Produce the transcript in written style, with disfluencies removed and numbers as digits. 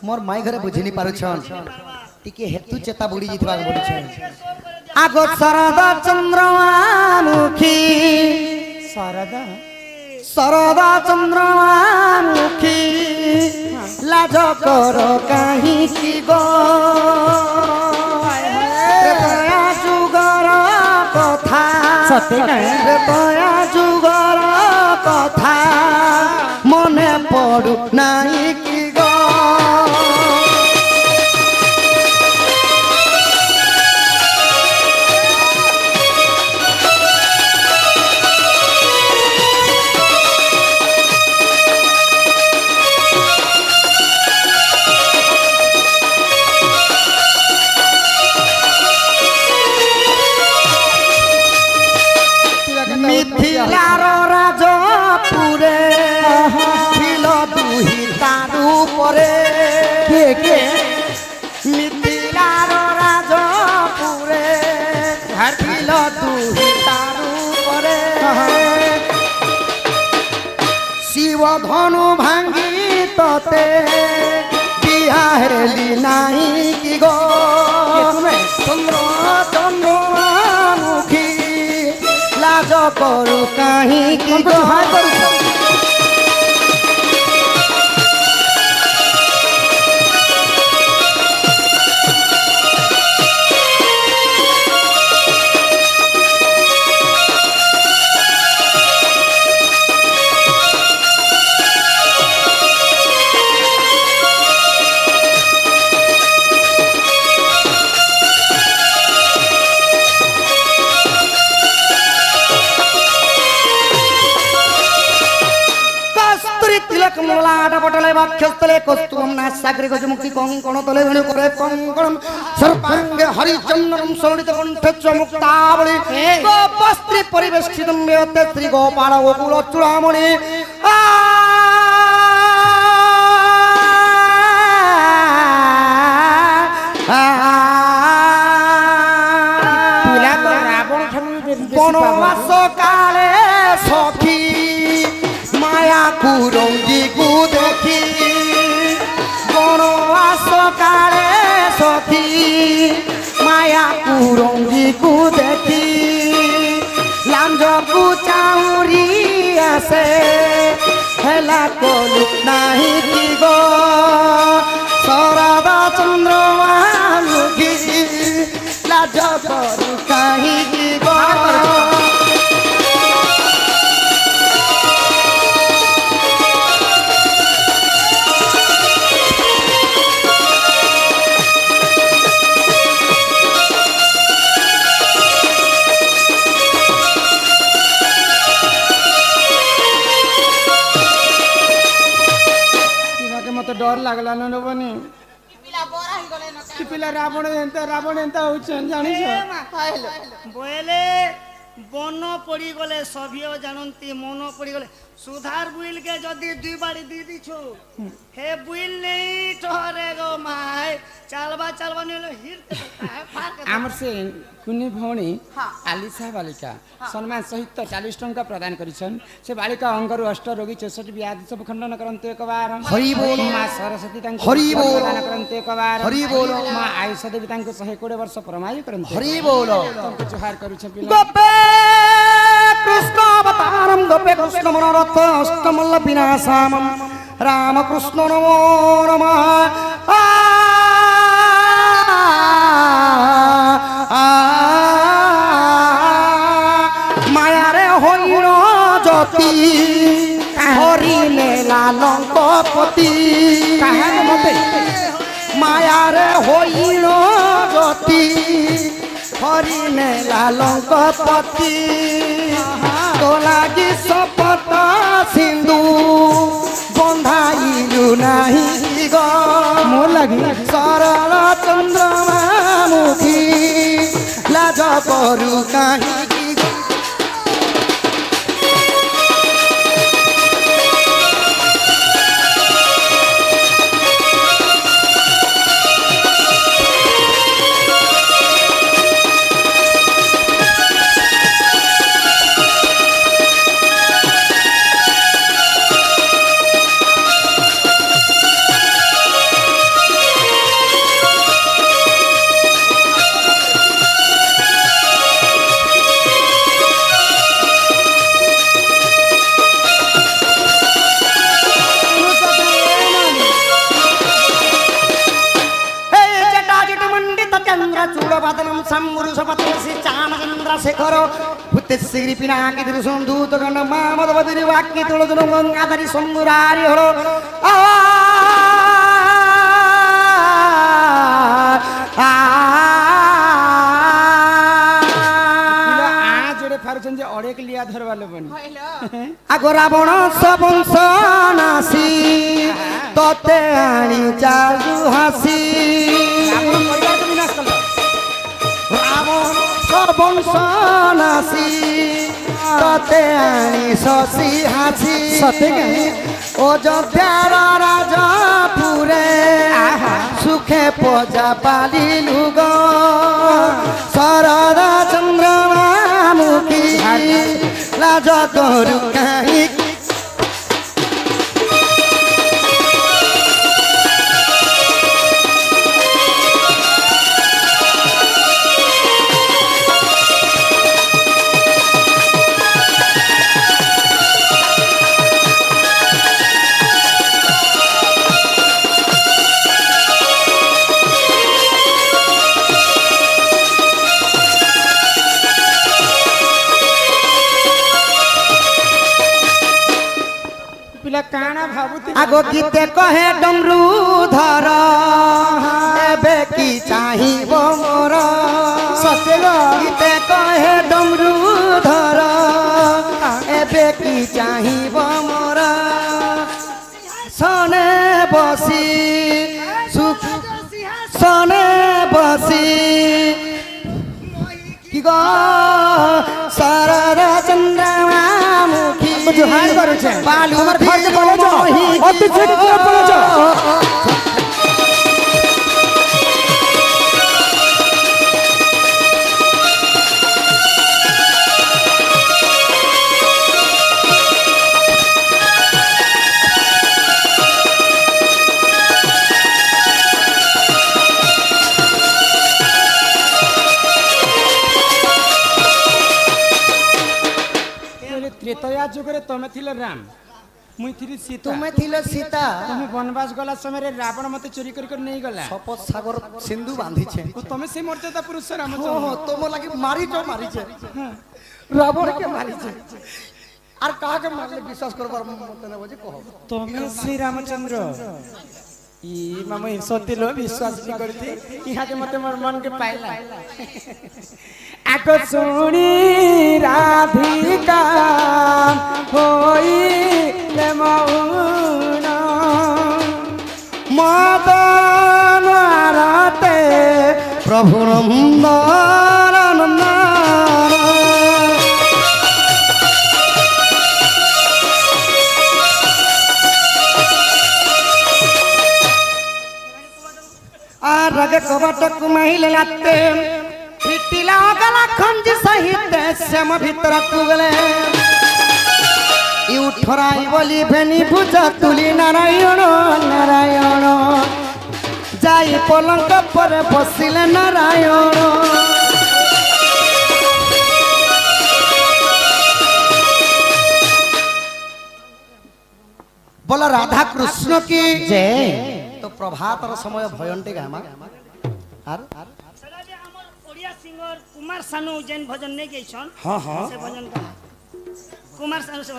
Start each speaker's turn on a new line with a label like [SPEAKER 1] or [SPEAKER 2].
[SPEAKER 1] मोर माई घरे बुझी नहीं पारुछन टिके हेतु चेता बुड़ी जितबा बोलछन आगो सरदा चंद्रमुखी
[SPEAKER 2] शारदा
[SPEAKER 1] सरदा चंद्रमुखी लाज करो काहीं की गो त्रेतया जुगर कथा
[SPEAKER 2] सत्य कहे
[SPEAKER 1] त्रेतया जुगर कथा मने पड़ू नहीं की गो मिथिलार राजपुरे ছিল দুহি তারু পরে
[SPEAKER 2] কে কে
[SPEAKER 1] মিথিলার রাজপুরে ছিল দুহি তারু পরে শিব ধনু ভাঙ্গি ততে বিহা হেলি নাই কি গো চন্দ্র চন্দ্রমুখী लाज करू कहीं की गो कमलाट पटले वक्षस्थले कौस्तुभं नासाग्रे गजमुखी कंकण तले वेणु करे कंकणं सर्पांगे हरिचंदनं सलित कंठे च मुक्तावली गोपस्त्री परिवेष्टितं मेते श्री गोपाल गोकुल चूड़ामणि
[SPEAKER 2] पिला तो रावण ठानु
[SPEAKER 1] बनवास काले सखी माया कुरंगी को देखी बनवास काले सखी माया कुरंगी को देखी लांज को चाउरी आसे हेला कोलु नहीं की गो सरदा चंद्रमुखी लाज करू कहीं की गो
[SPEAKER 2] मत डर लगला न बनी पिला रावण एंता होचन जानि
[SPEAKER 3] बोले बन पड़ी गले सभियो जानती मन पड़ी गले सुधार बुइल के जदी दुई बाड़ी दी दिछु हे बुइल नहीं ठहरे गो माय चालबा नहीं हिर
[SPEAKER 2] आमर से कुनी भौणी आलिसा बालिका सम्मान सहित 40 टंका प्रदान करिछन से बालिका अंगरु अष्ट रोगी 64 व्याधि सब खंडन करन्ते एक बार
[SPEAKER 1] हरि बोल
[SPEAKER 2] मां सरस्वती तांको
[SPEAKER 1] हरि बोल
[SPEAKER 2] प्रदान करन्ते एक बार
[SPEAKER 1] हरि बोल
[SPEAKER 2] मां आयुष देवी तांको 120 वर्ष परमायु करन्ते
[SPEAKER 1] हरि बोल
[SPEAKER 2] तांको जोहार करूछ पिला
[SPEAKER 1] गोपे कृष्ण अवतारम गोपे कृष्ण मनोरथ अष्टमल्ल विनाशामम राम कृष्ण नमो नमः माया रे होइल ज्योति हरि ने लालंक पति माया रे होइल ज्योति हरि ने लालंक पति तो लागी शपथ सिंधु बंधाइलु नहीं गो मोर लगी सरल चंद्रमुखी लाज करू कहीं চূড় বাদনম সম্মুরুষ পতনসি চামচন্দ্রশেখর ভূতেশ্বরী পিনাকি দূত গণ মামদবতীর বাক্যে তুলতুল গঙ্গাধারী শম্ভুরারি হল
[SPEAKER 2] যে অনেক লিয়া ধরবা লোবনি
[SPEAKER 1] আগ রাবণ বংশ নাসি ততে আনি চালু হাসি রাবণ বংশ নাসি ততে আনি শশী হাসি অযোধ্যার রাজপুরে সুখে পজা পালিলু গো শরদ চন্দ্রমা মুখী লাজ করু কাহি
[SPEAKER 2] কানা ভাবুতি
[SPEAKER 1] আগ গীতে কহে ডমরু ধর এবে কি চাহিব মোর সতেগ গীতে কহে ডমরু ধর এবে কি চাহিব মোর সনে বসি সুখ সনে বসি কি গো শরদ চন্দ্রমা মুখী জোহার করছে বালু আমার ফর্জ বলে যাও অতি ছিটকে বলে যাও
[SPEAKER 2] ত্রেতয়া যুগরে তুমি ছিলে রাম মুই থিলি সীতা
[SPEAKER 1] তুমি থিলে সীতা
[SPEAKER 2] তুমি বনবাস গলা সময় রাবণ মতে চুরি করি করে নেই গলা
[SPEAKER 1] শপথ সাগর সিন্ধু বাঁধিছে
[SPEAKER 2] তুমি সেই মর্যাদা পুরুষ
[SPEAKER 1] ও
[SPEAKER 2] রামচন্দ্র
[SPEAKER 1] তোম লাগি মারিছে রাবণকে মারিছে আর কাকে মারলে বিশ্বাস করবার মতে নেব যে কহ
[SPEAKER 2] তুমি শ্রী রামচন্দ্র ই মামু সত্যি লো বিশ্বাস নি করতি ইহাতে মতে মোর মন কে পাইলা আকো শুনি রাধিকা হইলে মৌন
[SPEAKER 1] মদন রাতে প্রভু নন্দন আর রাগে কবাটক মাইলে লাতে ফিটিলা গলা খঞ্জি সহিত শ্যাম ভিতরকু গলে ইউঠরাই বলি ভেনি ভুজা তুলি নারায়ণ নারায়ণ যাই পলঙ্ক পরে বসিলে নারায়ণ বল রাধা কৃষ্ণ কি জয় তো প্রভাতর সময় ভয়ন্টে গামা আর
[SPEAKER 3] সেটা যে আমার ওড়িয়া সিঙ্গর কুমার সানু যেন ভজন নেই গেছন
[SPEAKER 1] হ্যাঁ হ্যাঁ
[SPEAKER 3] সে ভজন কুমার সানু সে